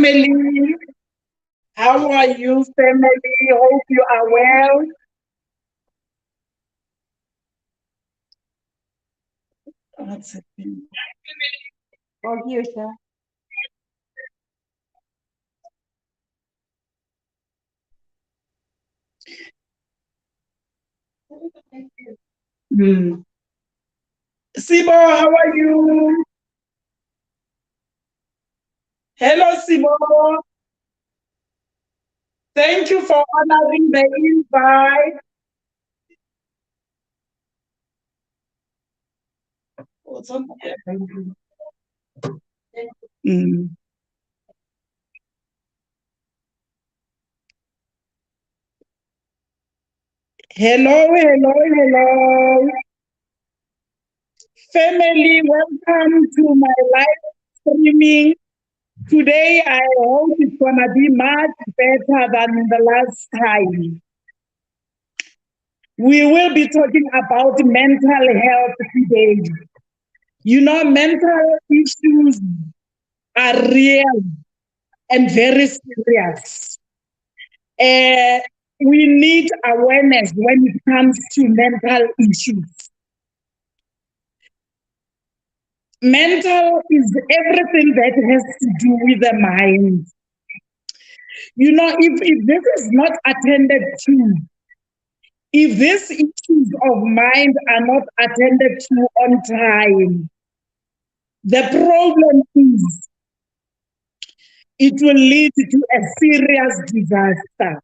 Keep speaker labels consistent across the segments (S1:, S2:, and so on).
S1: family. How are you, family? Hope you are well. What's happening?
S2: Oh, here, sir.
S1: Hmm. Sibo, how are you? Hello, Sibo. Thank you for honoring the invite. What's on there? Thank you. Hmm. Hello, hello, hello. Family, welcome to my live streaming. Today, I hope it's going to be much better than the last time. We will be talking about mental health today. You know, mental issues are real and very serious. Uh, we need awareness when it comes to mental issues. Mental is everything that has to do with the mind. You know, if this is not attended to, if these issues of mind are not attended to on time, the problem is it will lead to a serious disaster.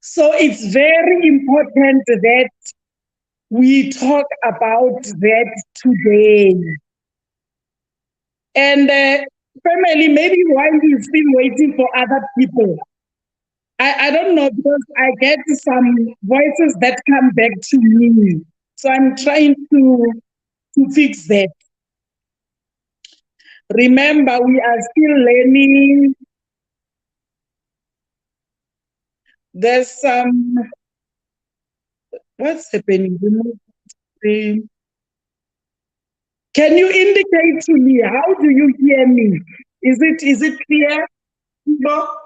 S1: So it's very important that we talk about that today. And family, maybe while we're still waiting for other people, I don't know because I get some voices that come back to me. So I'm trying to fix that. Remember, we are still learning. There's some, what's happening? Can you indicate to me, how do you hear me? Is it clear? No?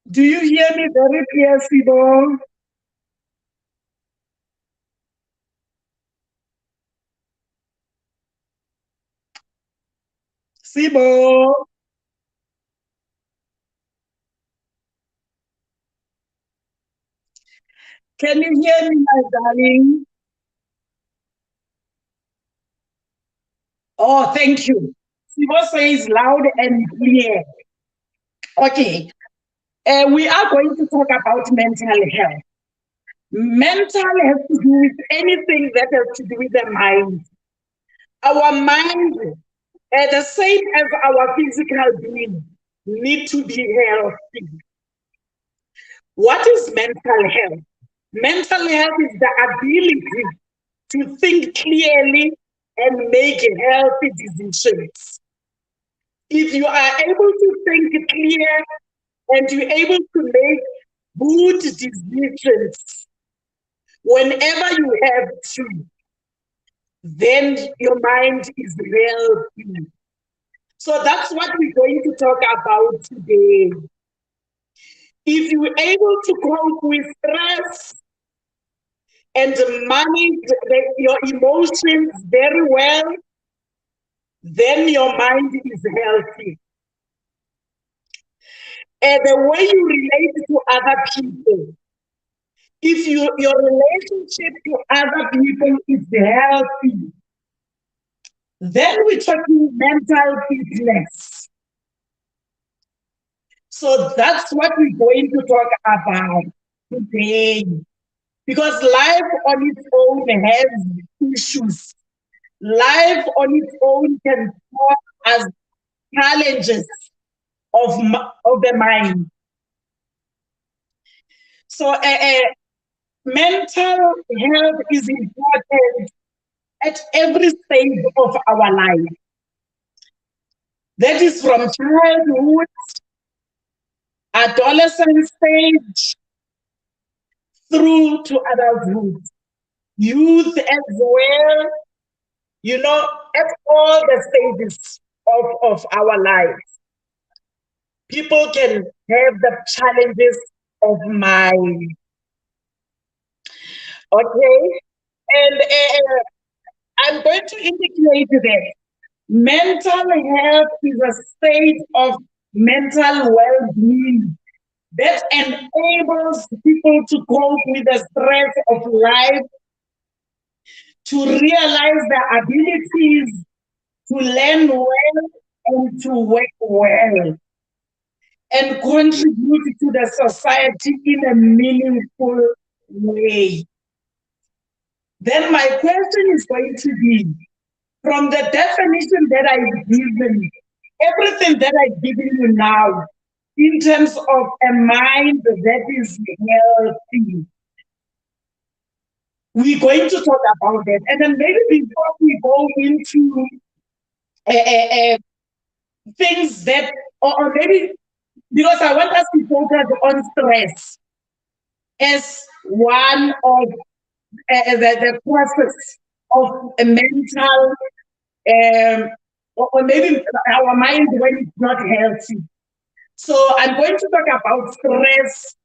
S1: Do you hear me very clear, Sibo? Sibo, can you hear me, my darling? Oh, thank you. Sibo says loud and clear. Okay, we are going to talk about mental health. Mental has to do with anything that has to do with the mind. Our mind, the same as our physical being, need to be healthy. What is mental health? Mental health is the ability to think clearly and make healthy decisions. If you are able to think clear and you're able to make good decisions whenever you have to, then your mind is healthy. So that's what we're going to talk about today. If you're able to cope with stress and manage your emotions very well, then your mind is healthy. And the way you relate to other people, if your relationship to other people is healthy, then we're talking mental fitness. So that's what we're going to talk about today. Because life on its own has issues. Life on its own can cause us challenges of the mind. So mental health is important at every stage of our life. That is from childhood, adolescent stage, through to adulthood, youth as well, at all the stages of our lives. People can have the challenges of mind. Okay? And I'm going to indicate that mental health is a state of mental well-being that enables people to cope with the stress of life, to realize their abilities, to learn well, and to work well, and contribute to the society in a meaningful way. Then my question is going to be, from the definition that I've given, everything that I've given you now, in terms of a mind that is healthy, we're going to talk about that. And then maybe before we go into things that, or maybe, because I want us to focus on stress as one of the process of a mental, or maybe our mind when it's not healthy. So I'm going to talk about stress,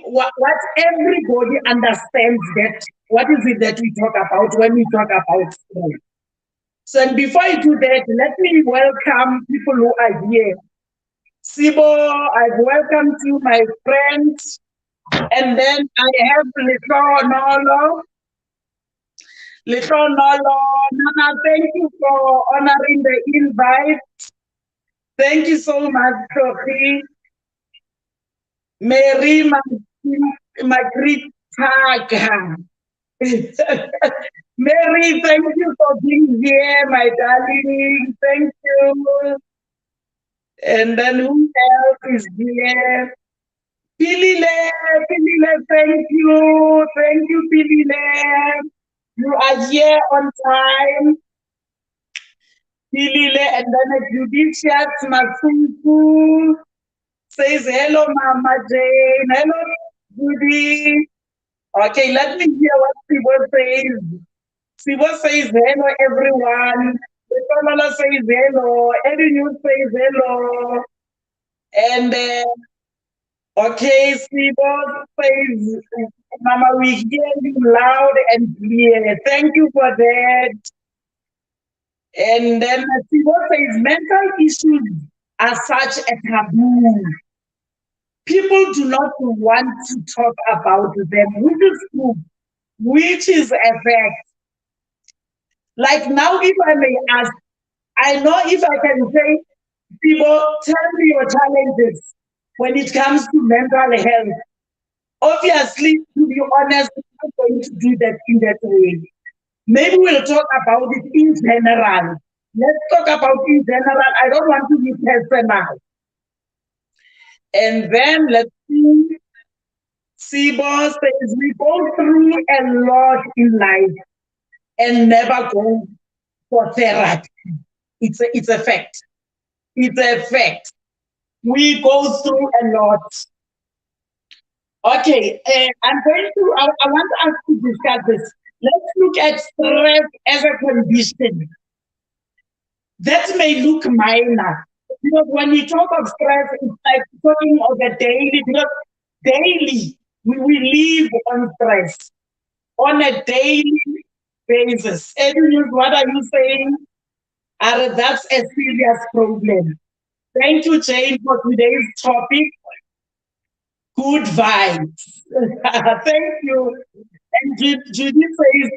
S1: what everybody understands that, what is it that we talk about when we talk about stress. So and before I do that, let me welcome people who are here. Sibo, I've welcomed you, my friends. And then I have Litro Nolo. Litro Nolo, Nana, thank you for honoring the invite. Thank you so much, Sophie. Mary Magritaga. Mary, thank you for being here, my darling. Thank you. And then who else is here? Pilile, thank you. Thank you, Pilile. You are here on time. Pilile, and then Judicious Masuku says, hello, Mama Jane. Hello, Judy. Okay, let me hear what Sibo says. Sibo says, hello, everyone. Lolo says, hello. Eddie News says, hello. And okay, Sibo says, Mama, we hear you loud and clear. Thank you for that. And then Sibo says, mental issues are such a taboo. People do not want to talk about them, which is true, which is a fact. Like now, if I may ask, I know if I can say, people, tell me your challenges when it comes to mental health. Obviously, to be honest, I'm not going to do that in that way. Maybe we'll talk about it in general. Let's talk about in general. I don't want to be personal. And then let's see. Sibo says, we go through a lot in life and never go for therapy. It's a fact. It's a fact. We go through a lot. Okay, I want us to discuss this. Let's look at stress as a condition. That may look minor, because when we talk of stress, it's like talking of a daily, because daily we live on stress on a daily basis. Edwin, what are you saying? That's a serious problem. Thank you, Jane, for today's topic. Good vibes. Thank you. And Judy says,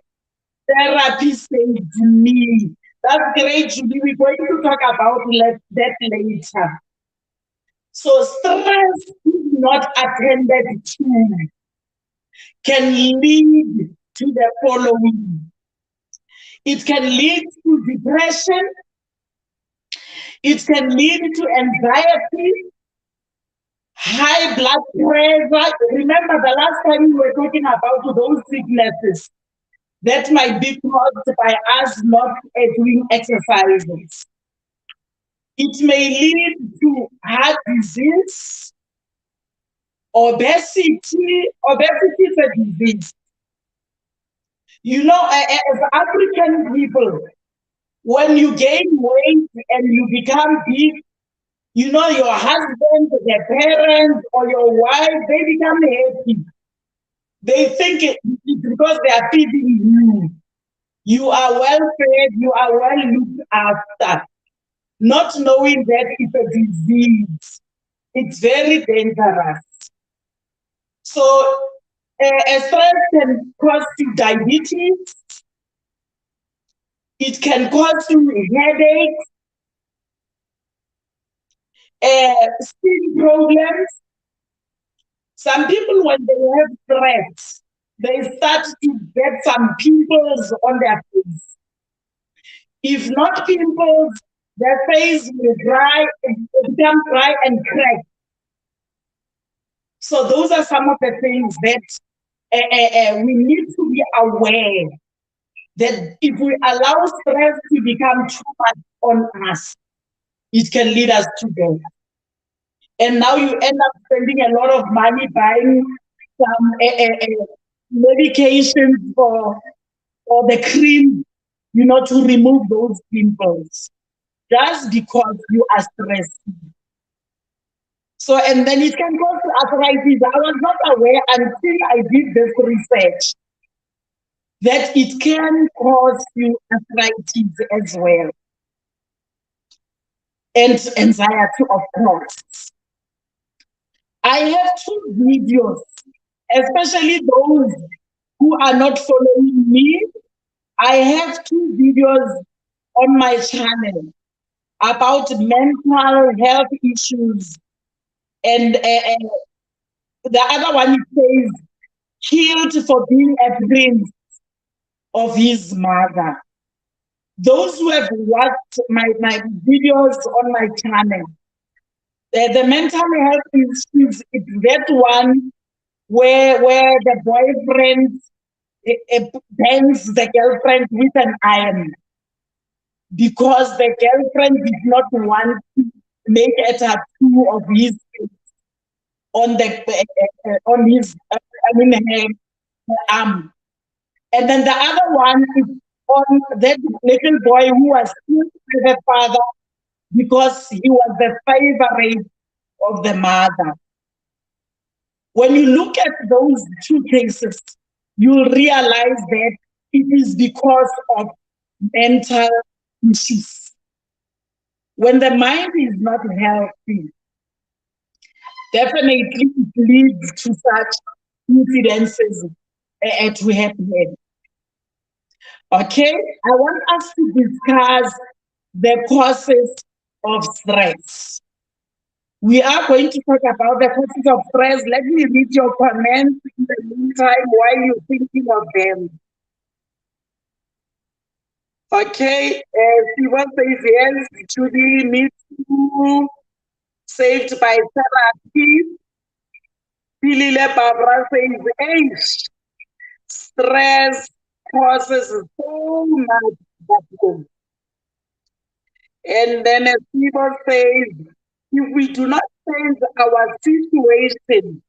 S1: therapy saved me. That's great, Judy. We're going to talk about that later. So stress is not attended to can lead to the following. It can lead to depression. It can lead to anxiety, high blood pressure. Remember the last time we were talking about those sicknesses that might be caused by us not doing exercises. It may lead to heart disease, obesity. Obesity it's a disease. You know, as African people, when you gain weight and you become big, you know, your husband, their parents, or your wife, they become happy. They think it's because they are feeding you. You are well fed, you are well looked after, not knowing that it's a disease. It's very dangerous. So, stress can cause you diabetes, it can cause you headaches, skin problems. Some people, when they have stress, they start to get some pimples on their face. If not pimples, their face will become dry and crack. So those are some of the things that we need to be aware that if we allow stress to become too much on us, it can lead us to death. And now you end up spending a lot of money buying some medication for the cream, you know, to remove those pimples, just because you are stressed. So, and then it can cause arthritis. I was not aware until I did this research that it can cause you arthritis as well. And anxiety, of course. I have two videos, especially those who are not following me. I have two videos on my channel about mental health issues. And the other one says, killed for being a prince of his mother. Those who have watched my videos on my channel, the mental health issues, it's that one where the boyfriend bends the girlfriend with an iron because the girlfriend did not want to make a tattoo of his face on his her arm. And then the other one is on that little boy who was killed by the father because he was the favorite of the mother. When you look at those two cases, you'll realize that it is because of mental issues. When the mind is not healthy, definitely it leads to such incidences to happen. Okay, I want us to discuss the causes of stress. We are going to talk about the causes of stress. Let me read your comments in the meantime while you're thinking of them. Okay, Siva says yes, Judy needs to saved by therapy. Pilile Barbara says, hey, stress causes so much problem. And then as people say, if we do not change our situation,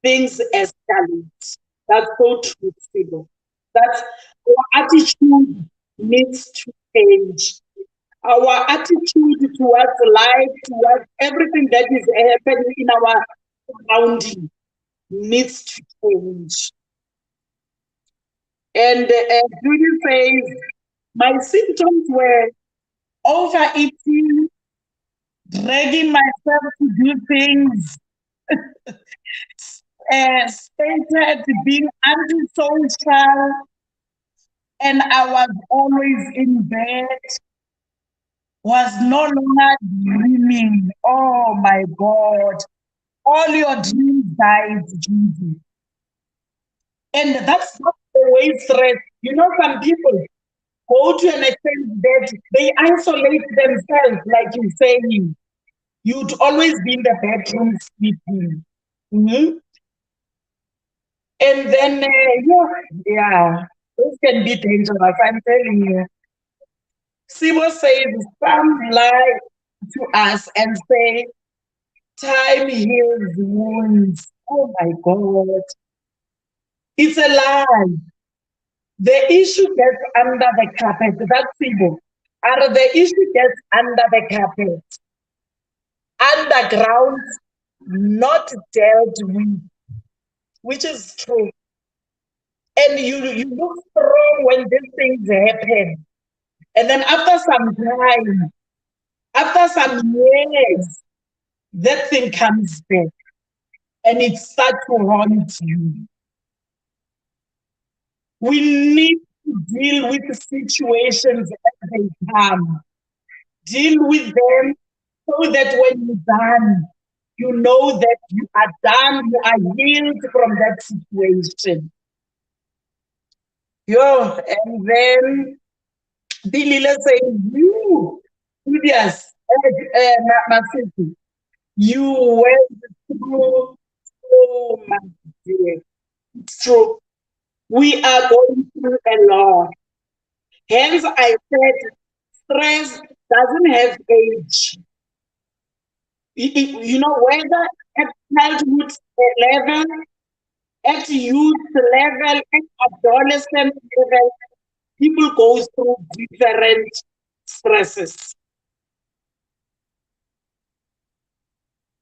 S1: things escalate. That's so true, Steve. That's our attitude needs to change. Our attitude towards life, towards everything that is happening in our surrounding needs to change. And Judy says, my symptoms were overeating, dragging myself to do things, stated being antisocial, and I was always in bed, was no longer dreaming. Oh my God. All your dreams died, Judy. And that's not the way stress. You know, some people go to an extent that they isolate themselves, like you're saying. You'd always be in the bedroom sleeping. Mm-hmm. And then, yeah, this can be dangerous, I'm telling you. Sibo says, some lie to us and say, time heals wounds. Oh my God. It's a lie. The issue gets under the carpet. That's simple. And the issue gets under the carpet, underground, not dealt with, which is true. And you look strong when these things happen. And then after some time, after some years, that thing comes back and it starts to haunt you. We need to deal with the situations as they come. Deal with them so that when you're done, you know that you are done, you are healed from that situation. Yo, and then Billy saying, you, Julius, Masiki, you went through so much. Dear. It's true. We are going through a lot. Hence, I said stress doesn't have age. You know, whether at childhood level, at youth level, at adolescent level, people go through different stresses.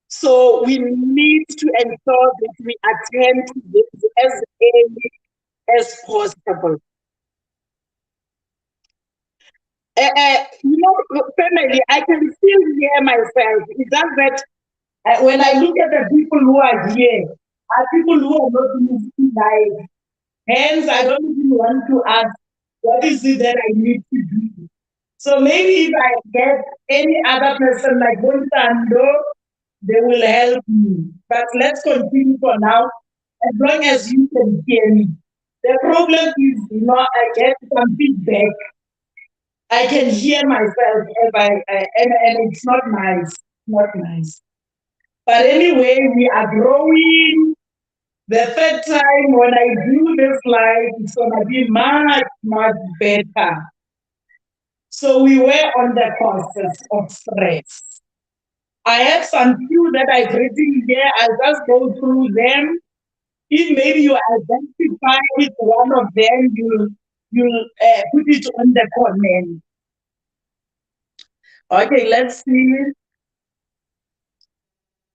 S1: So we need to ensure that we attend to this as early as possible. Family, I can still hear myself. It's just that when I look at the people who are here, are people who are not moving life. Hence, I don't even want to ask, what is it that I need to do? So maybe if I get any other person like Bontando, they will help me. But let's continue for now, as long as you can hear me. The problem is, I get some feedback. I can hear myself and it's not nice. Not nice. But anyway, we are growing. The third time when I do this live, it's gonna be much, much better. So we were on the process of stress. I have some few that I've written here. I'll just go through them. If maybe you identify with one of them, you'll put it on the comment. Okay, let's see.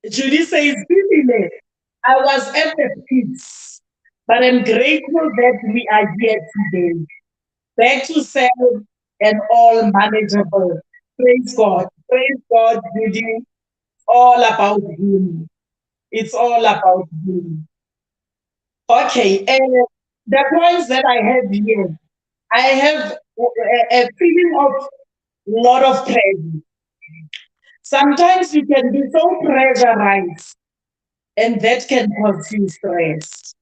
S1: Judy says, Bibile, I was at the pits, but I'm grateful that we are here today. Back to self and all manageable. Praise God. Praise God, Judy. All about Him. It's all about Him. Okay, the points that I have here, I have a feeling of lot of pressure. Sometimes you can be so pressurized, and that can cause you stress.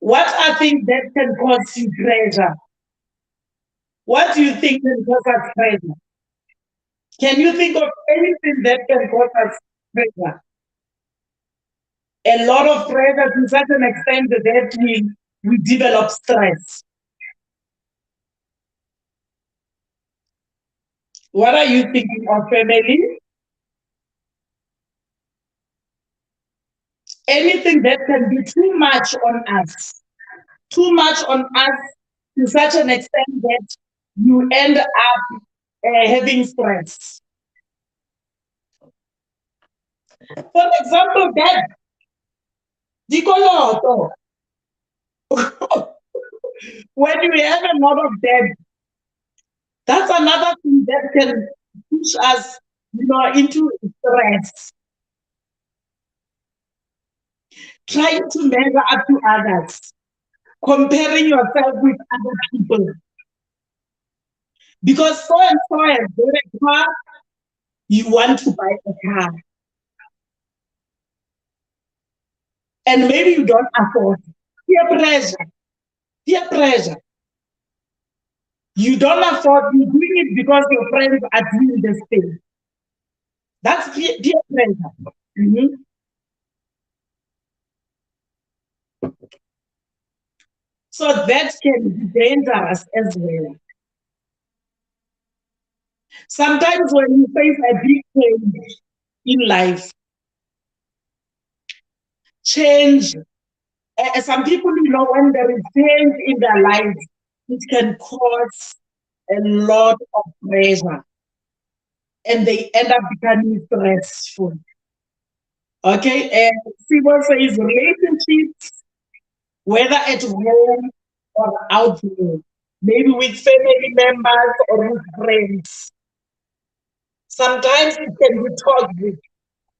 S1: What are things that can cause you pressure? What do you think can cause us pressure? Can you think of anything that can cause us pressure? A lot of pressure to such an extent that we develop stress. What are you thinking of, family? Anything that can be too much on us, too much on us to such an extent that you end up having stress. For example, debt. Dikoloto. When you have a lot of debt, that's another thing that can push us, into stress. Trying to measure up to others, comparing yourself with other people. Because so and so has bought a car, you want to buy a car. And maybe you don't afford. Peer pressure. Peer pressure. You don't afford, you're doing it because your friends are doing this thing. That's peer pressure. Mm-hmm. So that can be dangerous as well. Sometimes when you face a big change in life, change Some people, when there is change in their lives, it can cause a lot of pressure and they end up becoming stressful. Okay, and Sibo says relationships, whether at home or out there, maybe with family members or with friends. Sometimes it can be toxic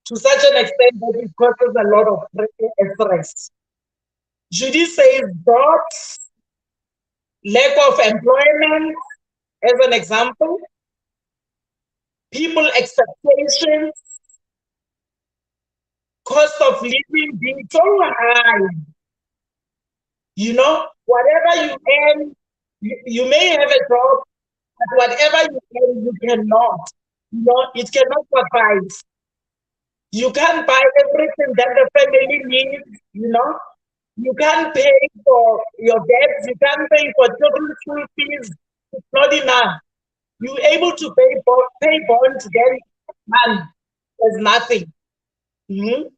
S1: to such an extent that it causes a lot of stress. Judy says jobs, lack of employment, as an example, people expectations, cost of living being so high. Whatever you earn, you may have a job, but whatever you earn, you cannot. It cannot suffice. You can't buy everything that the family needs, You can't pay for your debts. You can't pay for children's school fees. It's not enough. You're able to pay bonds, then none. There's nothing. Mhm.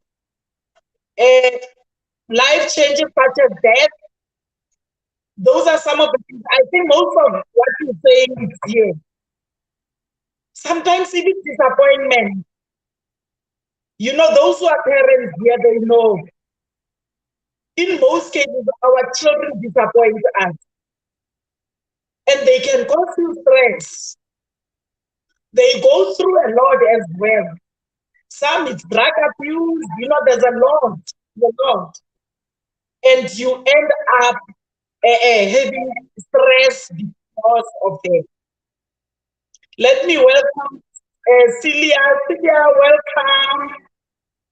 S1: Life changes such as death. Those are some of the things. I think most of what you're saying is here. Sometimes even disappointment. Those who are parents here, they know. In most cases, our children disappoint us. And they can cause you stress. They go through a lot as well. Some it's drug abuse, there's a lot. And you end up having stress because of that. Let me welcome Celia. Celia, welcome.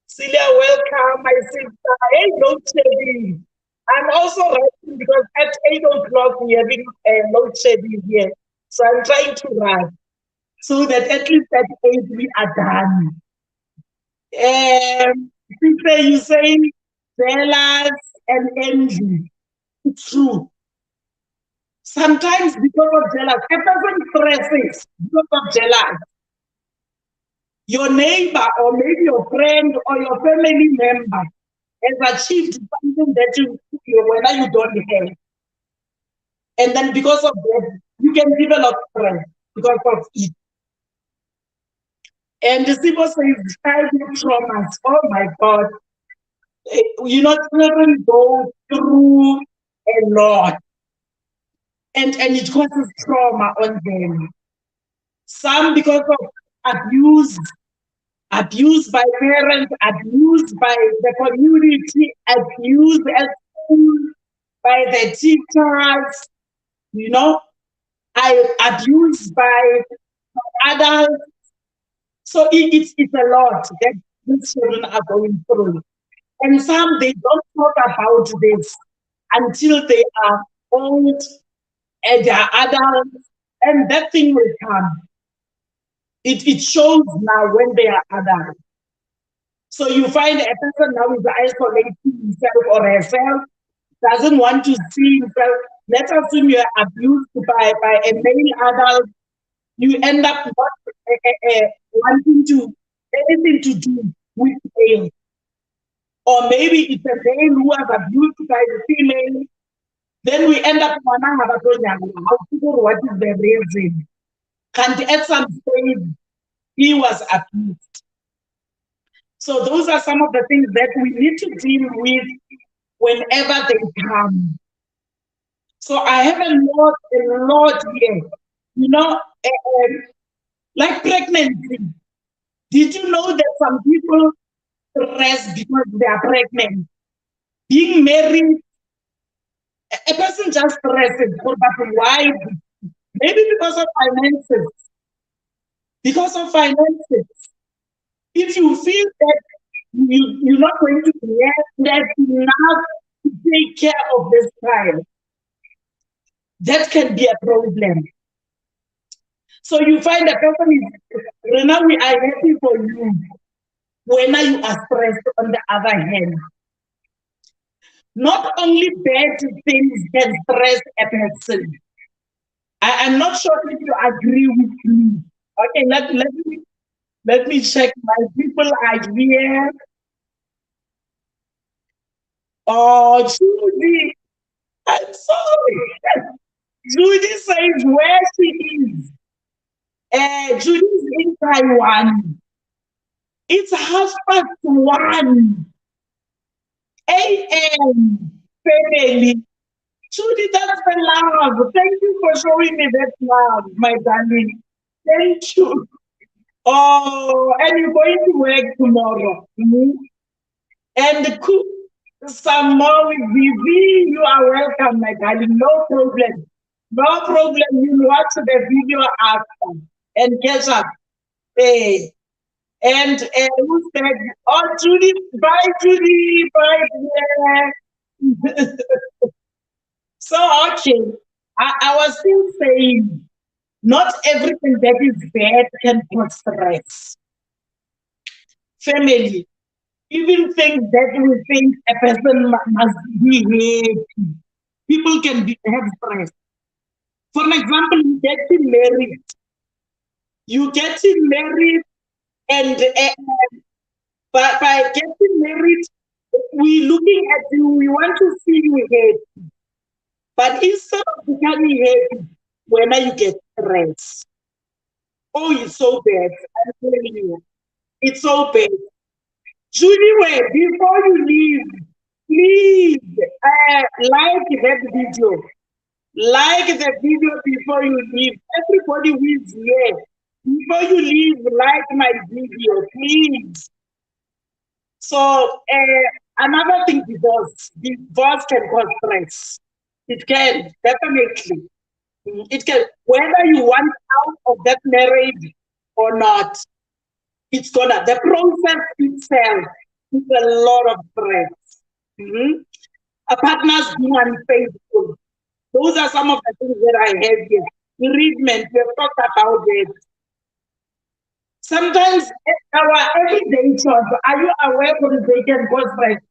S1: Celia, welcome, my sister. Hey, load shedding. I'm also writing because at 8 o'clock we're having load shedding here. So I'm trying to write so that at least at 8 we are done. Sister, you say jealous and envy. It's true. Sometimes because of jealous, a person stresses because of jealous. Your neighbor or maybe your friend or your family member has achieved something that you don't have. And then because of that, you can develop stress because of it. And the people say childhood traumas. Oh my God. Children go through a lot. And it causes trauma on them. Some because of abuse by parents, abused by the community, abused at school by the teachers, abused by adults. So it's a lot that these children are going through. And some, they don't talk about this until they are old and they are adults, and that thing will come. It shows now when they are adults. So you find a person now is isolating himself or herself, doesn't want to see himself. Let's assume you are abused by a male adult. You end up not wanting to anything to do with male. Or maybe it's a male who was abused by the female. Then we end up wondering what is the reason. And at some stage, he was abused. So those are some of the things that we need to deal with whenever they come. So I have a lot here. Like pregnancy. Did you know that some people stress because they are pregnant? Being married, a person just stresses, but why? Maybe because of finances. Because of finances. If you feel that you're not going to get enough to take care of this child, that can be a problem. So you find a person is, Rena, we are happy for you when you are stressed on the other hand. Not only bad things can stress a person. I'm not sure if you agree with me. Okay, let me check. My people are here. Oh, Judy, I'm sorry. Judy says where she is. Judy's in Taiwan. It's 1:30 a.m. Family. Judy, that's the love. Thank you for showing me that love, my darling. Thank you. Oh, and you're going to work tomorrow. Mhm. And cook some more with Vivi. You are welcome, my darling. No problem. No problem. You'll watch the video after and catch up. Hey. And who said, oh, Judy, bye, Judy, bye. Yeah. So, okay. I was still saying, not everything that is bad can cause stress. Family, even things that we think a person must be happy, people can have stress. For example, you get married. You get married, and by getting married, we looking at you, we want to see you happy. But instead of becoming happy, when you get stressed, oh, it's so bad. I'm telling you, it's so bad. Judy, wait, before you leave, please like that video. Like the video before you leave. Everybody who is here, before you leave, like my video, please. So another thing, divorce can cause stress. It can definitely. It can, whether you want out of that marriage or not. It's gonna, the process itself is a lot of stress. Mhm. A partner's being unfaithful. Those are some of the things that I have here. Bereavement, we have talked about it. Sometimes our everyday chores, are you aware that they can cause stress?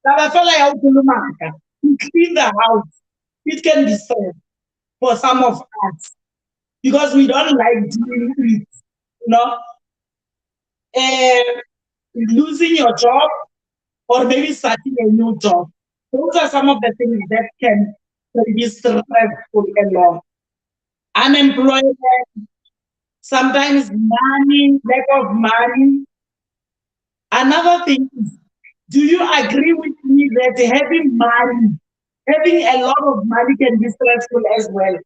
S1: Now, I feel like how to clean the house. It can be stress for some of us because we don't like doing it. You know, losing your job or maybe starting a new job. Those are some of the things that can be stressful and long. Unemployment, sometimes money, lack of money. Another thing is, do you agree with me that having a lot of money can be stressful as well?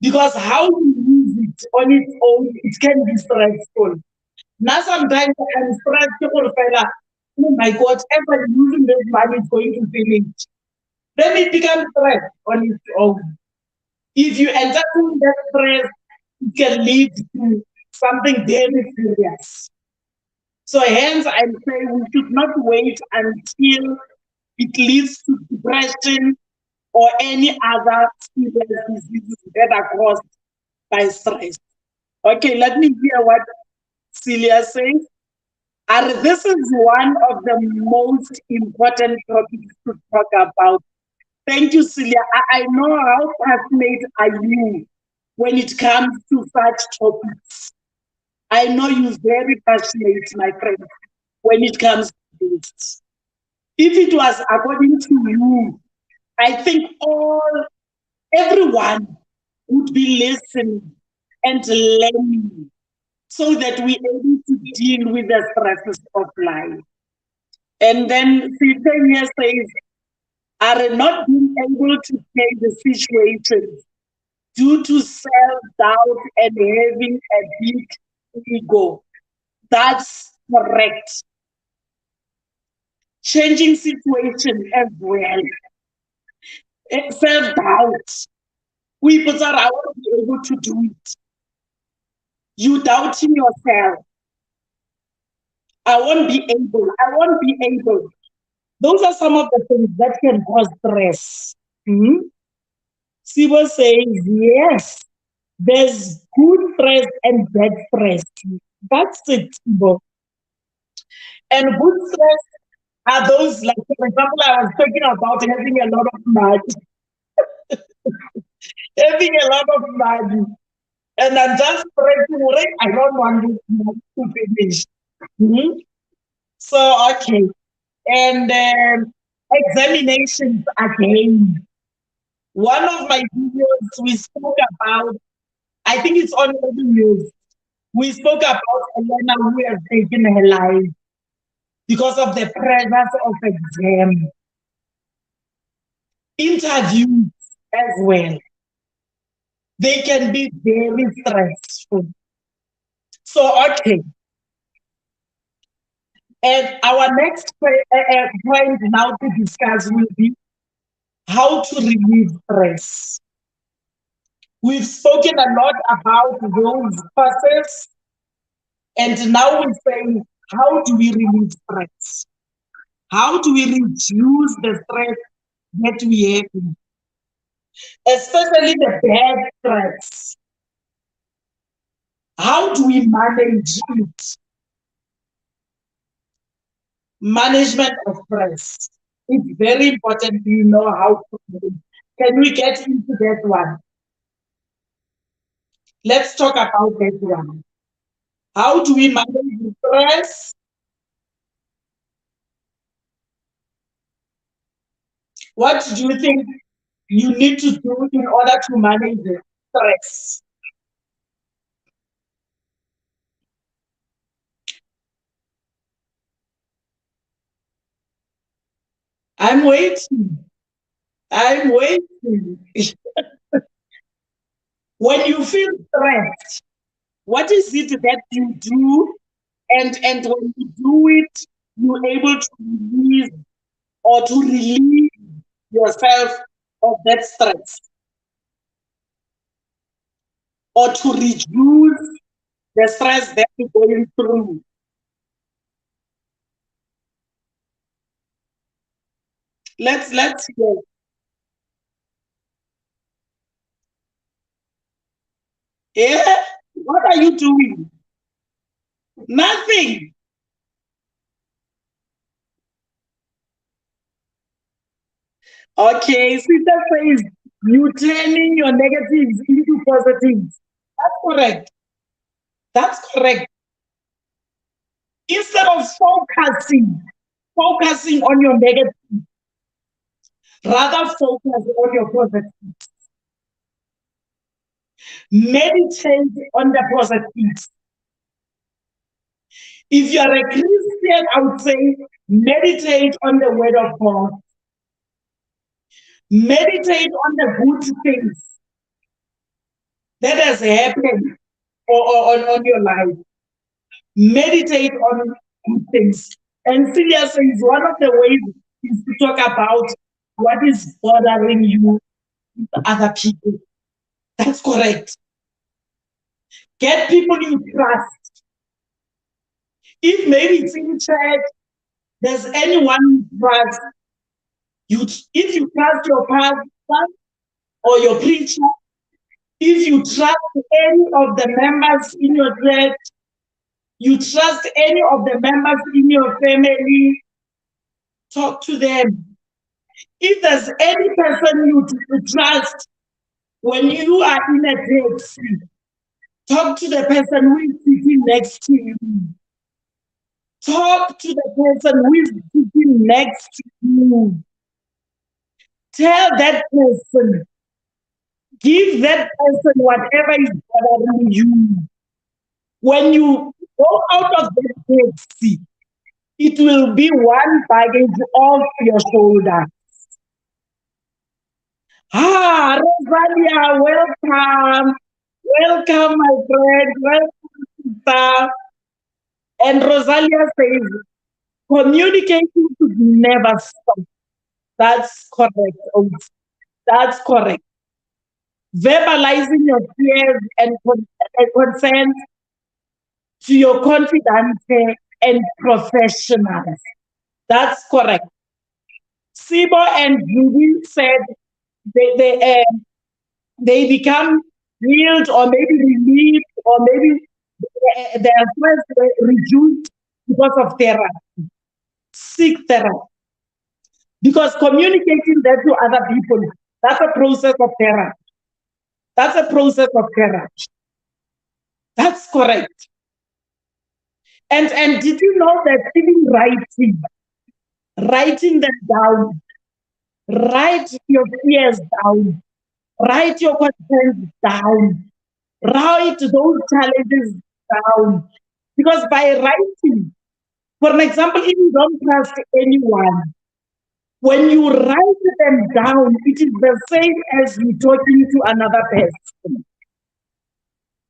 S1: Because how you use it on its own, it can be stressful. Now sometimes I'm stressed for fella. Oh my God, ever using this money is going to finish. Then it becomes stress on its own. If you entertain that stress, it can lead to something very serious. So hence I'm saying we should not wait until it leads to depression or any other serious diseases that are caused by stress. Okay, let me hear what Celia says. And this is one of the most important topics to talk about. Thank you, Celia. I know how passionate are you when it comes to such topics. I know you're very passionate, my friend, when it comes to this. If it was according to you, I think everyone would be listening and learning so that we're able to deal with the stresses of life. And then Sylvia says, are not being able to take the situation due to self-doubt and having a big ego. That's correct. Changing situation as well. Self-doubt. We put our, I want to be able to do it. You doubting yourself. I won't be able. I won't be able. Those are some of the things that can cause stress. Hmm. Sibo says, yes, there's good stress and bad stress. That's it, Sibo. And good stress are those, like, for example, I was talking about having a lot of money, having a lot of money. And I'm just stressing, right? I don't want this money to finish. Mhm. So, okay. and examinations again. One of my videos we spoke about, I think it's on news. We spoke about Elena who has taken her life because of the pressures of exam. Interviews as well. They can be very stressful. So, okay. And our next point now to discuss will be how to relieve stress. We've spoken a lot about those causes, and now we're saying, how do we relieve stress? How do we reduce the stress that we have, especially the bad stress? How do we manage it? Management of stress. It's very important to know how to do it. Can we get into that one? Let's talk about that one. How do we manage stress? What do you think you need to do in order to manage the stress? I'm waiting. I'm waiting. When you feel stressed, what is it that you do? And when you do it, you're able to release or to relieve yourself of that stress or to reduce the stress that you're going through. Let's hear. Yeah, what are you doing? Nothing. Okay, sister says you turning your negatives into positives. That's correct. That's correct. Instead of focusing on your negative, rather focus on your positive. Meditate on the positives. If you are a Christian, I would say meditate on the word of God. Meditate on the good things that has happened on your life. Meditate on good things. And Celia says one of the ways is to talk about what is bothering you with other people. That's correct. Get people you trust. If maybe it's in church, there's anyone you trust. If you trust your pastor or your preacher, if you trust any of the members in your church, you trust any of the members in your family, talk to them. If there's any person you trust when you are in a taxi, talk to the person who is sitting next to you. Talk to the person who is sitting next to you. Tell that person, give that person whatever is bothering you. When you go out of that taxi, it will be one baggage off your shoulder. Ah, Rosalia, welcome. Welcome, my friend. Welcome, sister. And Rosalia says, communicating should never stop. That's correct. That's correct. Verbalizing your fears and concerns to your confidant and professionals. That's correct. Sibo and Judy said they become healed or maybe relieved or maybe their stress reduced because of therapy. Seek therapy. Because communicating that to other people, that's a process of therapy. That's a process of therapy. That's correct. And did you know that even writing writing them down. Write your fears down. Write your concerns down. Write those challenges down. Because by writing, for an example, if you don't trust anyone, when you write them down, it is the same as you talking to another person.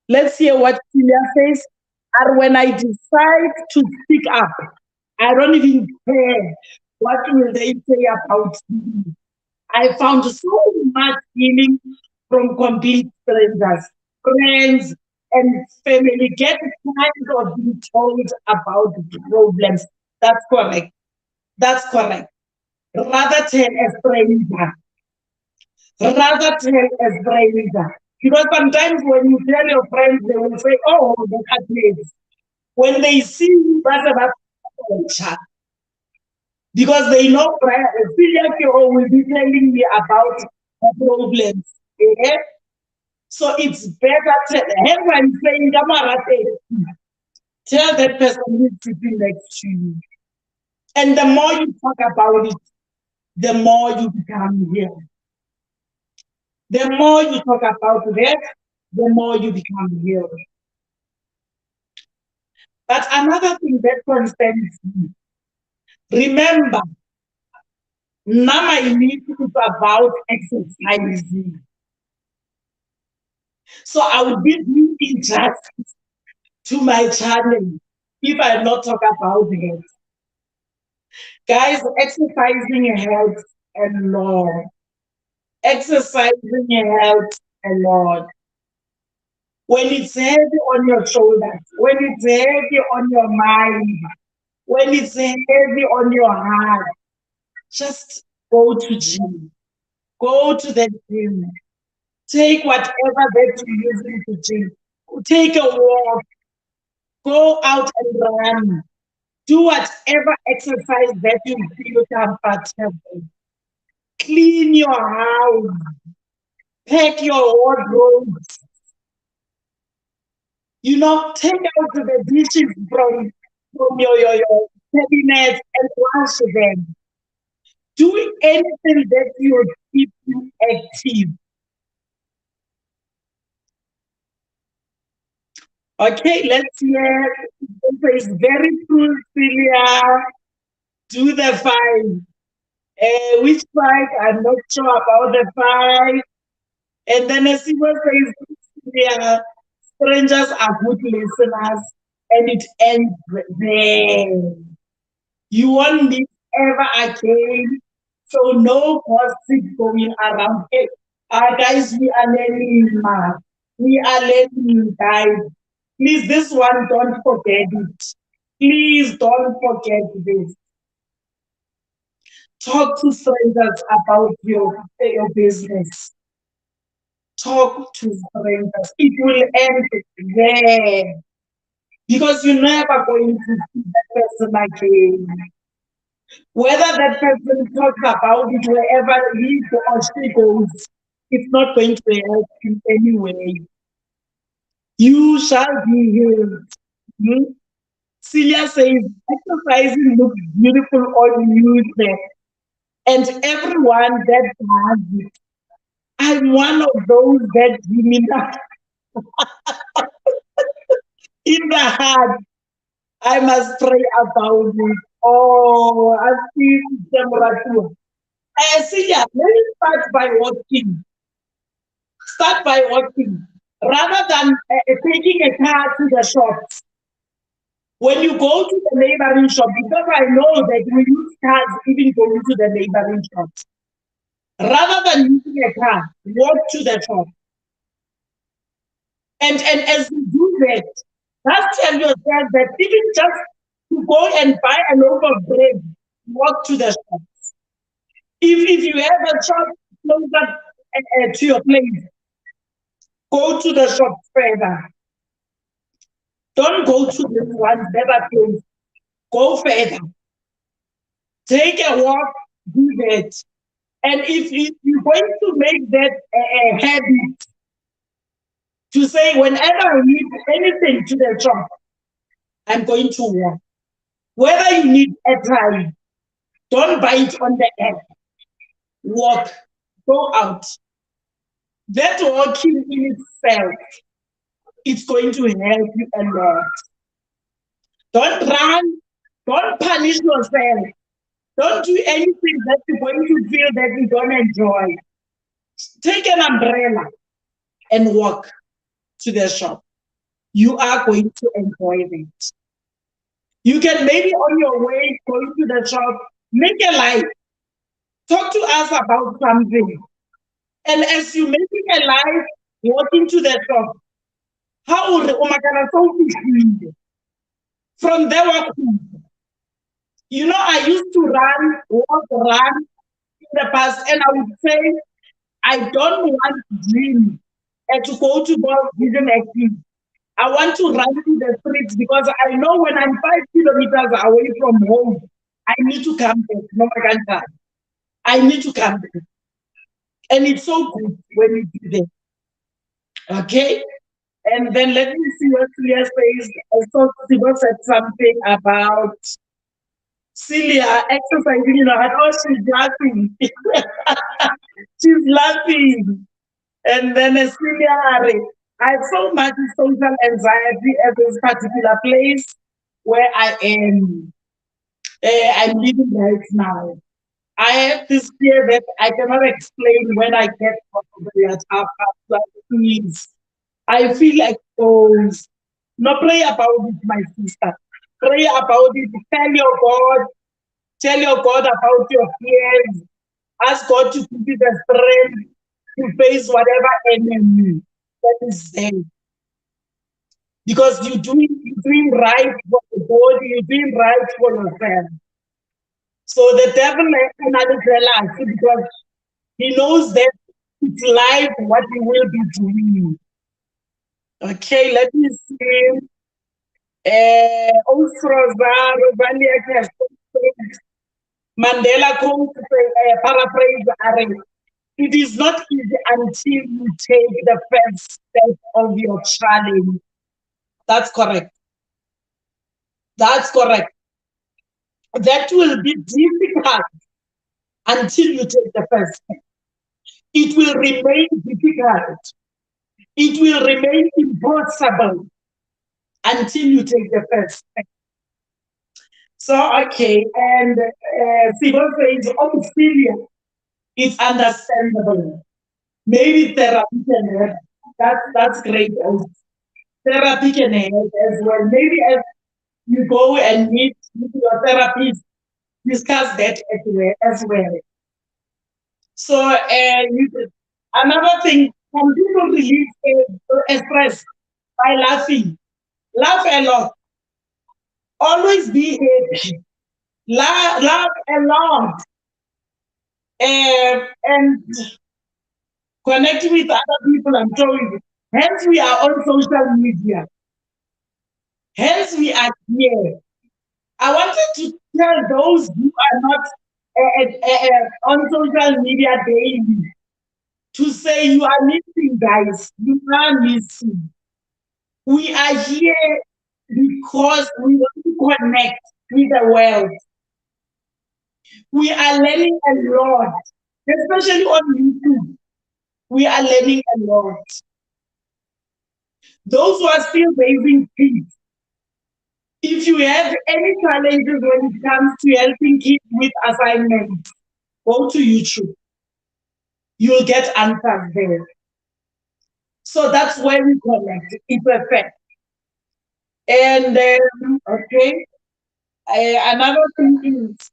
S1: Let's hear what Celia says. And when I decide to speak up, I don't even care what will they say about me. I found so much healing from complete strangers, friends, and family. Get tired of being told about problems. That's correct. That's correct. Rather tell a stranger. Rather tell a stranger. Because sometimes when you tell your friends, they will say, oh, look at this. When they see you, that's about culture. Because they know Celia Kiro will be telling me about the problems. Eh? So it's better to everyone saying, tell that person who's sitting next to you. And the more you talk about it, the more you become healed. The more you talk about that, the more you become healed. But another thing that concerns me, remember, Nama initiative is about exercising. So I would be doing injustice to my channel if I not talk about it. Guys, exercising helps a lot. Exercising helps a lot. When it's heavy on your shoulders, when it's heavy on your mind, when it's heavy on your heart, just go to gym. Go to the gym. Take whatever that you're using to gym. Take a walk. Go out and run. Do whatever exercise that you feel comfortable. Clean your house. Pack your wardrobe. You know, take out the dishes from your cabinets and wash them. Do anything that will keep you active. Okay, let's hear. It's very cool, Celia. Do the five. Which five? I'm not sure about the five. And then as he was saying, Celia, strangers are good listeners, and it ends there. You won't meet ever again. So no gossip going around. Hey, guys, we are learning math. We are learning, guys. Please, this one, don't forget it. Please don't forget this. Talk to strangers about your business. Talk to strangers. It will end there. Because you're never going to see that person again. Whether that person talks about it wherever he or she goes, it's not going to help in any way. You shall be healed. Hmm? Celia says, exercising looks beautiful on you there. And everyone that does it, I'm one of those that in the heart, I must pray about it. Oh, I see them. Celia, let me start by walking. Start by walking. Rather than taking a car to the shops. When you go to the neighboring shop, because I know that we use cars even going to the neighboring shops. Rather than using a car, walk to the shop. And as you do that, just tell yourself that even just to go and buy a loaf of bread, walk to the shop. If you have a shop closer to your place, go to the shop further. Don't go to this one better place. Go further. Take a walk, do that. And if you're going to make that a habit, to say whenever I need anything to the shop, I'm going to walk. Whether you need a time, Don't bite on the app. Walk. Go out. That walking in itself, it's going to help you a lot. Don't run. Don't punish yourself. Don't do anything that you're going to feel that you don't enjoy. Take an umbrella and walk to the shop. You are going to enjoy it. You can maybe on your way going to the shop, make a light. Talk to us about something. And as you making a light, walking to the shop, how will from there, you know, I used to run in the past, and I would say, I don't want to dream and to go to World Vision Active. I want to run in the streets because I know when I'm 5 kilometers away from home, I need to come back. No, I can't. I need to come back. And it's so good when you do that. Okay? And then let me see what Celia says. I saw Sibo said something about Celia exercising in her heart. Oh, she's laughing. She's laughing. And then Celia, I have so much social anxiety at this particular place where I am. I'm living right now. I have this fear that I cannot explain when I get after things. I feel exposed. No, pray about it, my sister. Pray about it. Tell your God about your fears. Ask God to give you the strength to face whatever enemy that is there. Because you're doing right for the body, you're doing right for yourself. So the devil cannot relax because he knows that it's life what he will be doing. Okay, let me see. Mandela quote, paraphrase, it is not easy until you take the first step of your challenge. That's correct. That's correct. That will be difficult until you take the first step. It will remain difficult. It will remain impossible until you take the first step. So, okay, and Sibo says, oh, Celia, it's understandable. Maybe therapy can help. That's great. Therapy can help as well. Maybe as you go and meet your therapist, discuss that as well. So, another thing, some people release stress by laughing. Laugh a lot. Always be happy. Laugh a lot. And connect with other people and showing you. Hence, we are on social media. Hence, we are here. I wanted to tell those who are not on social media daily to say you are missing, guys. You are missing. We are here because we want to connect with the world. We are learning a lot, especially on YouTube. We are learning a lot. Those who are still raising kids, if you have any challenges when it comes to helping kids with assignments, go to YouTube. You'll get answers there. So that's where we connect. It's a fact. And okay, another thing is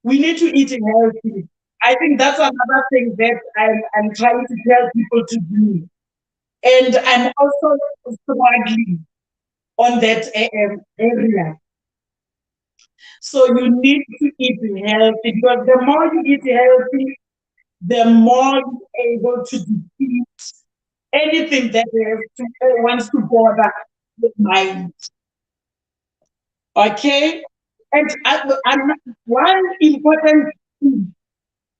S1: we need to eat healthy. I think that's another thing that I'm trying to tell people to do. And I'm also struggling on that area. So you need to eat healthy because the more you eat healthy, the more you're able to defeat anything that wants to bother the mind. Okay? And one important thing,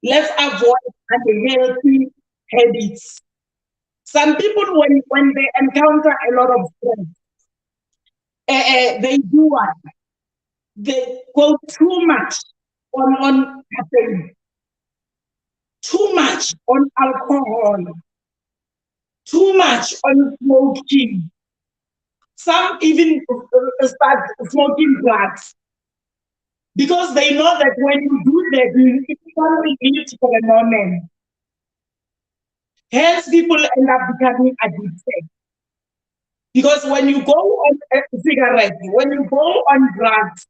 S1: let's avoid unhealthy habits. Some people, when they encounter a lot of stress, they do what? They go too much on caffeine, too much on alcohol, too much on smoking. Some even start smoking drugs because they know that when you do that, you become relieved for a moment. Hence, people end up becoming addicted. Because when you go on a cigarette, when you go on drugs,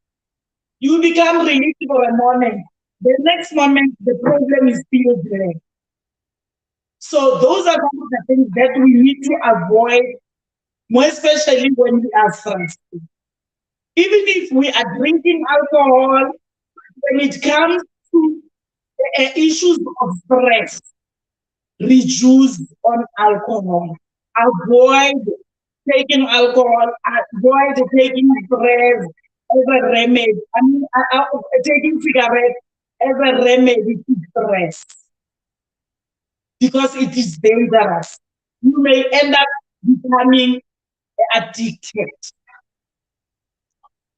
S1: you become relieved for a moment. The next moment, the problem is still there. So those are some of the things that we need to avoid, more especially when we are stressed. Even if we are drinking alcohol, when it comes to issues of stress, reduce on alcohol. Avoid taking alcohol, avoid taking stress as a remedy. Taking cigarette as a remedy to stress because it is dangerous. You may end up becoming addicted.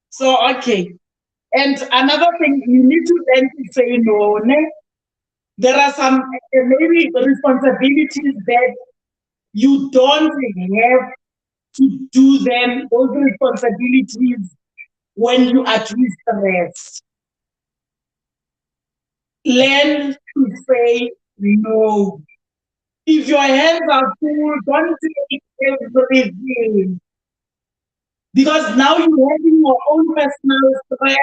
S1: So, okay. And another thing, you need to learn to say no. There are some maybe responsibilities that you don't have to do them, those responsibilities, when you are too stressed. Learn to say no. If your hands are full, don't take everything. Because now you're having your own personal stress,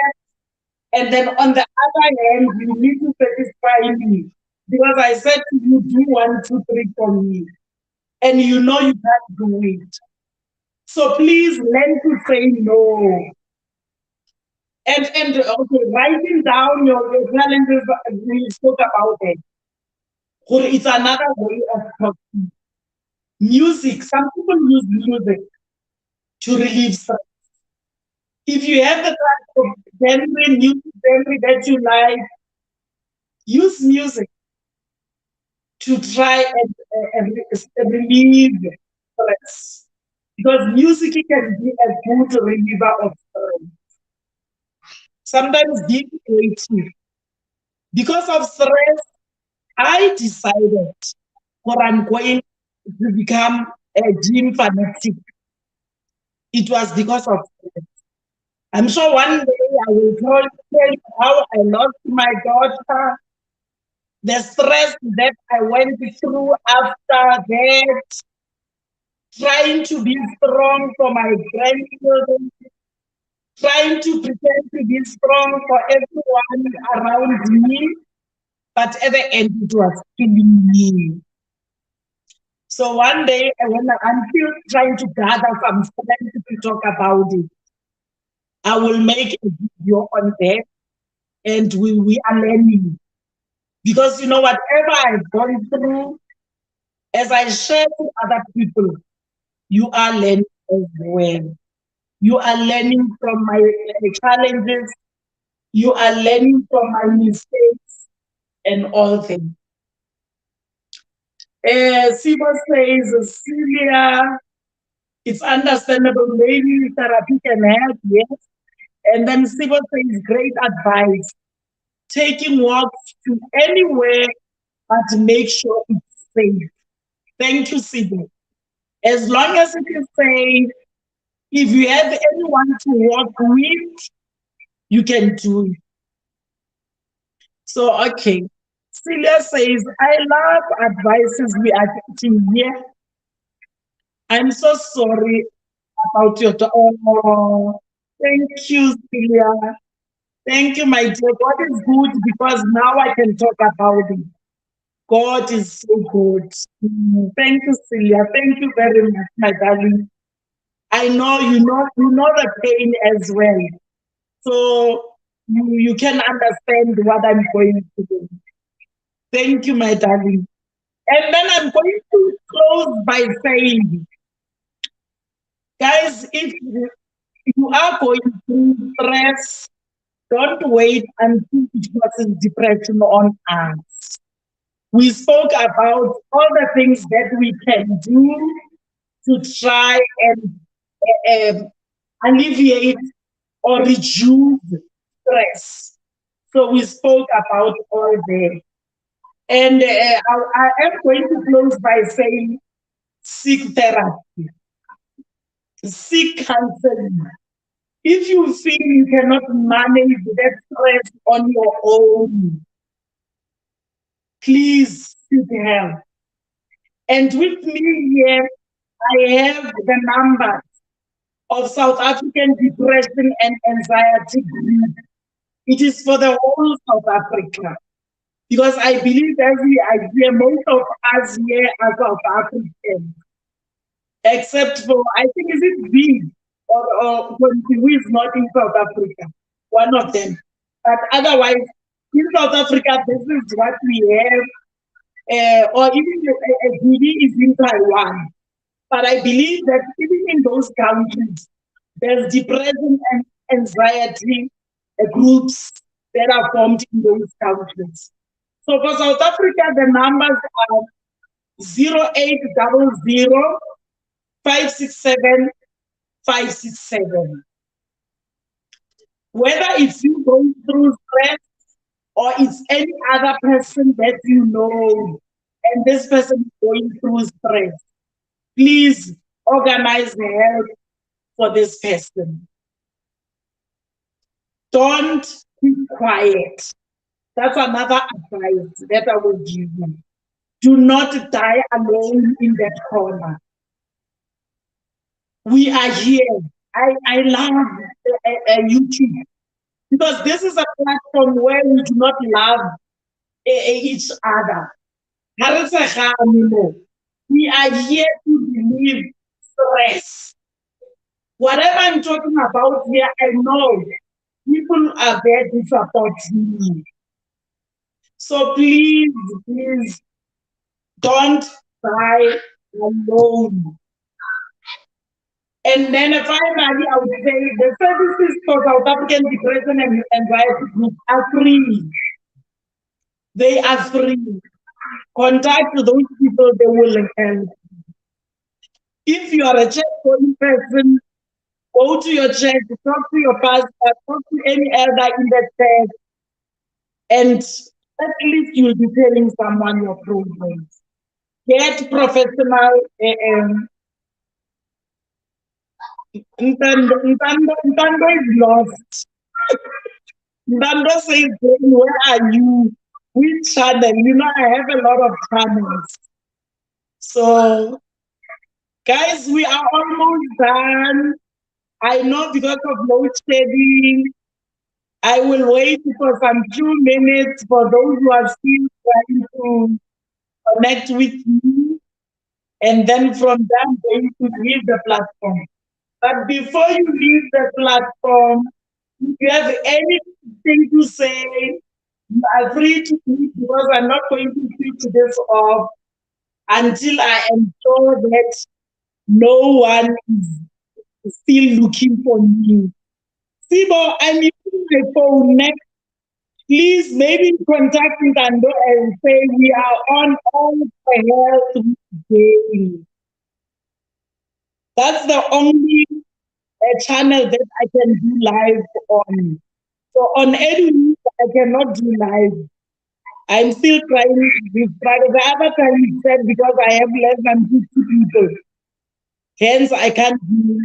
S1: and then on the other hand, you need to satisfy me. Because I said to you, do 1, 2, 3 for me. And you know you can't do it. So please learn to say no. And okay, writing down your challenges, we spoke about it. It's another way of talking. Music, some people use music to relieve stress. If you have the type of music genre that you like, use music to try and relieve stress. Because music can be a good reliever of stress. Sometimes be creative. Because of stress, I decided that I'm going to become a gym fanatic. It was because of stress. I'm sure one day I will tell you how I lost my daughter, the stress that I went through after that, trying to be strong for my grandchildren, trying to pretend to be strong for everyone around me, but at the end it was killing me. So one day, when I'm still trying to gather some strength to talk about it, I will make a video on that, and we are learning. Because you know, whatever I've gone through, as I share with other people, you are learning as well. You are learning from my challenges. You are learning from my mistakes and all things. Sibo says, Celia, it's understandable. Maybe therapy can help, yes. And then Sibo says, great advice. Taking walks to anywhere, but make sure it's safe. Thank you, Sibo. As long as it is safe, if you have anyone to walk with, you can do it. So, okay. Celia says, I love advices we are getting here. I'm so sorry about your oh, thank you, Celia. Thank you, my dear. God is good because now I can talk about it. God is so good. Thank you, Celia. Thank you very much, my darling. I know you know the pain as well. So you can understand what I'm going through. Thank you, my darling. And then I'm going to close by saying, guys, if you are going through stress, don't wait until it causes depression on us. We spoke about all the things that we can do to try and alleviate or reduce stress. So we spoke about all that. And I am going to close by saying seek therapy, seek counseling. If you feel you cannot manage that stress on your own, please seek help. And with me here, I have the numbers of South African Depression and Anxiety Group. It is for the whole South Africa. Because I believe as we are here, most of us here are South Africans. Except for, I think, is it B or who is not in South Africa? One of them. But otherwise, in South Africa, this is what we have. Or even BD is in Taiwan. But I believe that even in those countries, there's depression and anxiety groups that are formed in those countries. So for South Africa, the numbers are 0800 567 567. Whether it's you going through stress or it's any other person that you know, and this person is going through stress, please organize help for this person. Don't keep quiet. That's another advice that I will give you. Do not die alone in that corner. We are here. I love YouTube because this is a platform where we do not love each other. We are here to relieve stress. Whatever I'm talking about here, I know people are there to support me. So please, please don't die alone. And then finally, I would say the services for South African Depression and Anxiety Group are free. They are free. Contact those people, they will help. If you are a checkpoint person, go to your church, talk to your pastor, talk to any elder in the church, and at least you'll be telling someone your problems. Get professional. Ntando is lost. Ntando says, where are you? Which channel? You know, I have a lot of channels. So, guys, we are almost done. I know because of load shedding, I will wait for some few minutes for those who are still trying to connect with me. And then from there, I'm going to leave the platform. But before you leave the platform, if you have anything to say, you are free to speak because I'm not going to switch this off until I am sure that no one is still looking for me. Sibo, I'm using my phone next. Please maybe contact Ntando and say we are on all the health today. That's the only channel that I can do live on. So on any I cannot do live. I'm still trying this, but the other time he said because I have less than 50 people, hence I can't do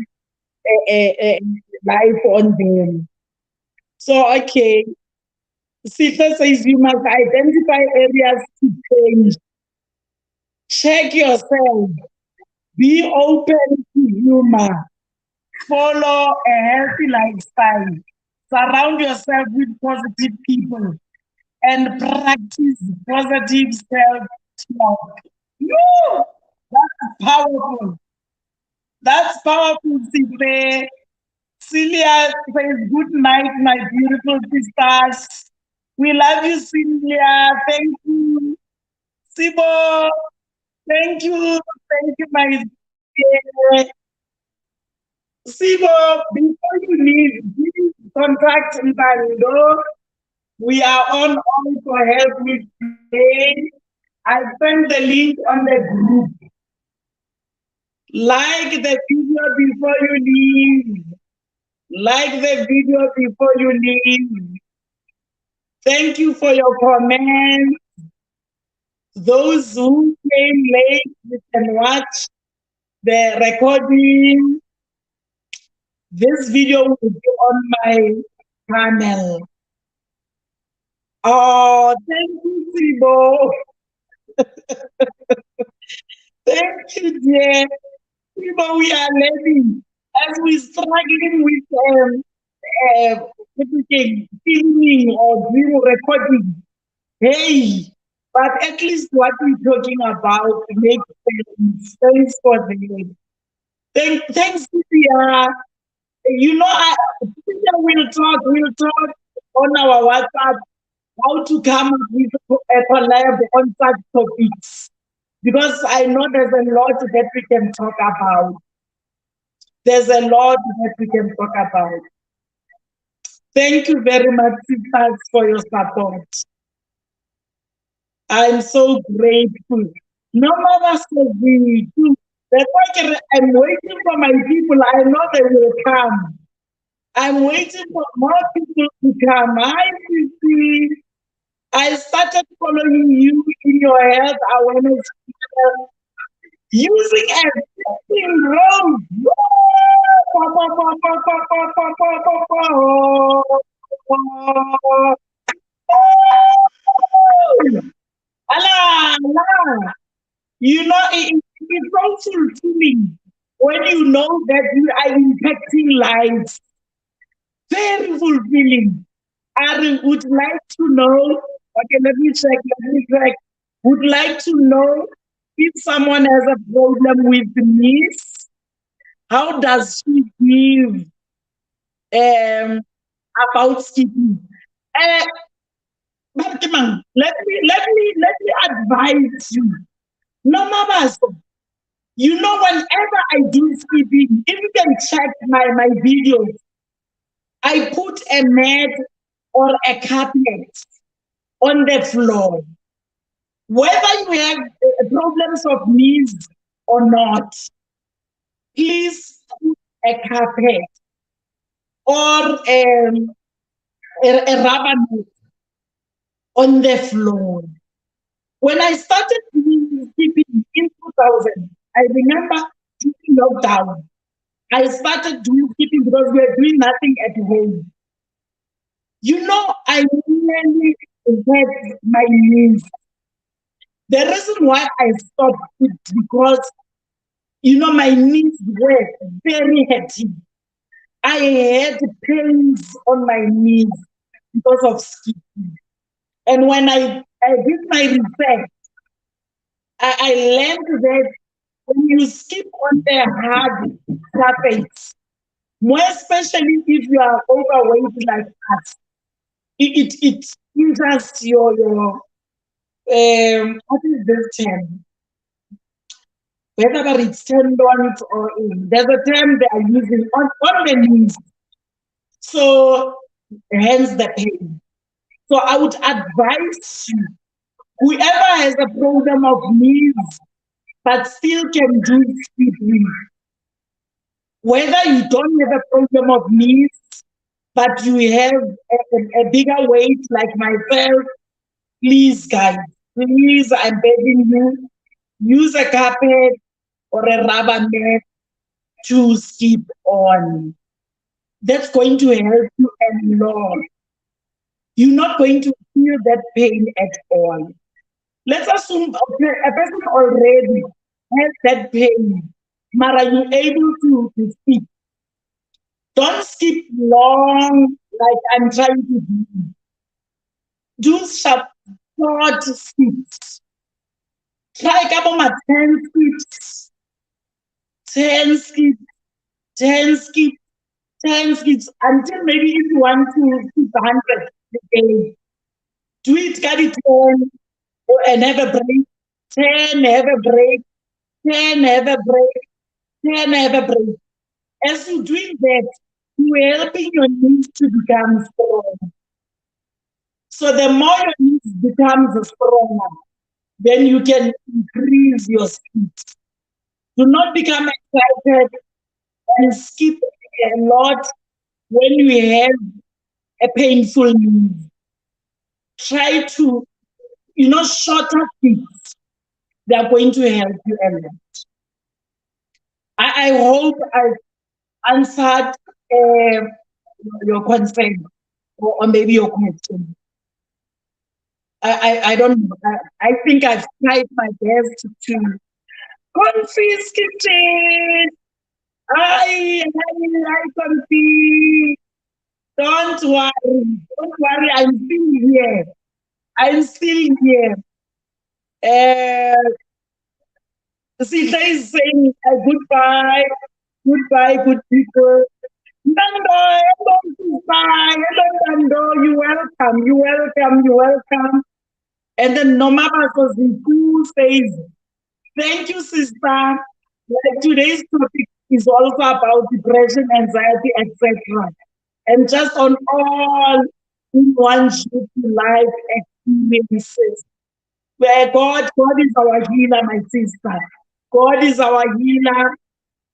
S1: live on them. So okay, Sita says you must identify areas to change. Check yourself. Be open to humor. Follow a healthy lifestyle. Surround yourself with positive people and practice positive self-talk. No, that's powerful. That's powerful, Sipe. Celia says, good night, my beautiful sisters. We love you, Celia. Thank you. Sibo, thank you. Thank you, my dear. Sibo, before you leave, please contact Ntando. We are on all for help with today. I sent the link on the group. Like the video before you leave. Like the video before you leave. Thank you for your comment. Those who came late, you can watch the recording. This video will be on my channel. Oh, thank you, Sibo. Thank you, dear. Sibo, we are learning as we're struggling with filming or video recording. Hey, but at least what we're talking about makes sense. Thanks for the thanks, Cynthia. You know, Cynthia we'll talk on our WhatsApp how to come up with a collab on such topics. Because I know there's a lot that we can talk about. There's a lot that we can talk about. Thank you very much, sisters, for your support. I'm so grateful. No matter so big, I'm waiting for my people. I know they will come. I'm waiting for more people to come. Hi, Sissy. I started following you in your health awareness using existing roads. Allah, Allah. You know, it's so fulfilling when you know that you are impacting lives. Very fulfilling. I would like to know, okay, let me check. Would like to know if someone has a problem with knees, how does she give about skipping? Uh, but come on, let me advise you. No matter, you know, whenever I do skipping, if you can check my videos, I put a mat or a carpet on the floor. Whether you have problems of knees or not, please put a carpet or a rubber mat on the floor. When I started doing skipping in 2000, I remember during lockdown, I started doing skipping because we were doing nothing at home. You know, I really hurt my knees. The reason why I stopped is because, you know, my knees were very heavy. I had pains on my knees because of skipping. And when I did my research, I learned that when you skip on the hard surface, more especially if you are overweight like us, it injures your what is this term? Whether it's tendons or there's a term they are using on the knees. So hence the pain. So I would advise you, whoever has a problem of knees but still can do skipping, whether you don't have a problem of knees but you have a bigger weight like myself, please, guys, please, I'm begging you, use a carpet or a rubber mat to skip on. That's going to help you a lot. You're not going to feel that pain at all. Let's assume a person already has that pain, but are you able to skip? Don't skip long like I'm trying to do. Do short skips. Try a couple of 10 skips, 10 skips, 10 skips, 10 skips, until maybe if you want to skip 100 a day. Do it, get it 10, and have a break. 10, have a break. 10, have a break. 10, have a break. As you're doing that, you're helping your knees to become strong. So the more your knees becomes stronger, then you can increase your speed. Do not become excited and skip a lot when you have a painful knee. try to, shorter tips. They are going to help you a lot. I hope I answered your concern or maybe your question. I don't know. I think I've tried my best to confiscate. I confiscate. Don't worry. Don't worry. I'm still here. I'm still here. Sita is saying goodbye. Goodbye, good people. Nando, hello, sister. Hello, Nando. You welcome. You welcome. You welcome. And then Nomaba Ziku says, thank you, sister. Like today's topic is also about depression, anxiety, etc. And just on all in one sheet life experiences. Where God is our healer, my sister. God is our healer.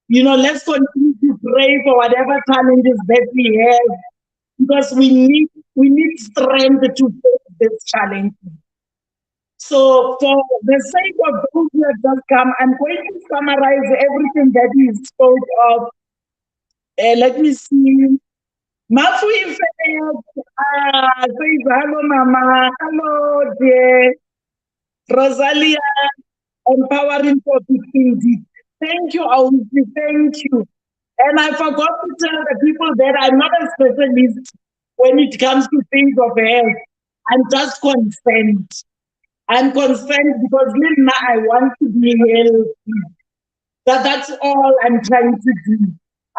S1: Let's continue to pray for whatever challenges that we have, because we need strength to face this challenge. So, for the sake of those who have just come, I'm going to summarize everything that we spoke of. Let me see. Mafui says, hello, Mama. Hello, dear. Rosalia, empowering topic indeed. Thank you, Auntie. Thank you. And I forgot to tell the people that I'm not a specialist when it comes to things of health. I'm just concerned. I'm concerned because Lina, I want to be healthy. That's all I'm trying to do.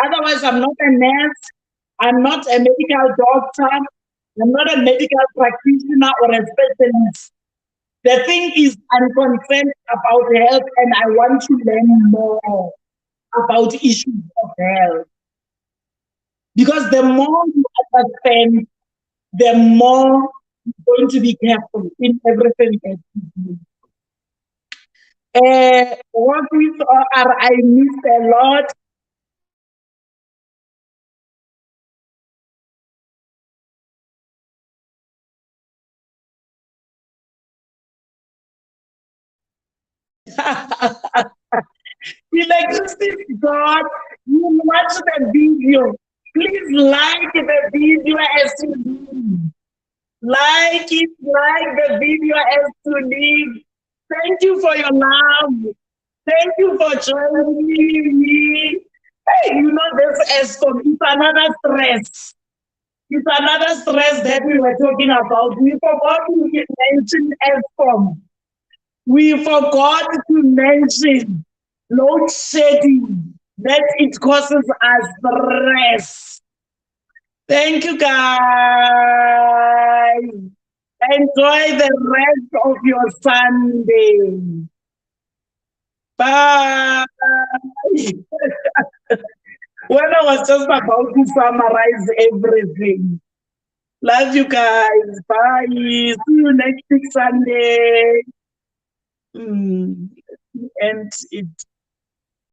S1: Otherwise, I'm not a nurse. I'm not a medical doctor. I'm not a medical practitioner or a specialist. The thing is, I'm concerned about health and I want to learn more about issues of health. Because the more you understand, the more you're going to be careful in everything that you do. What is I missed a lot? Electricity God, you watch the video. Please like the video as you leave. Like it, like the video as you leave. Thank you for your love. Thank you for joining me. Hey, this ESCOM, it's another stress. It's another stress that we were talking about. We forgot to mention ESCOM. We forgot to mention load shedding, that it causes us stress. Thank you, guys. Enjoy the rest of your Sunday. Bye. When I was just about to summarize everything. Love you guys. Bye. See you next week Sunday. And it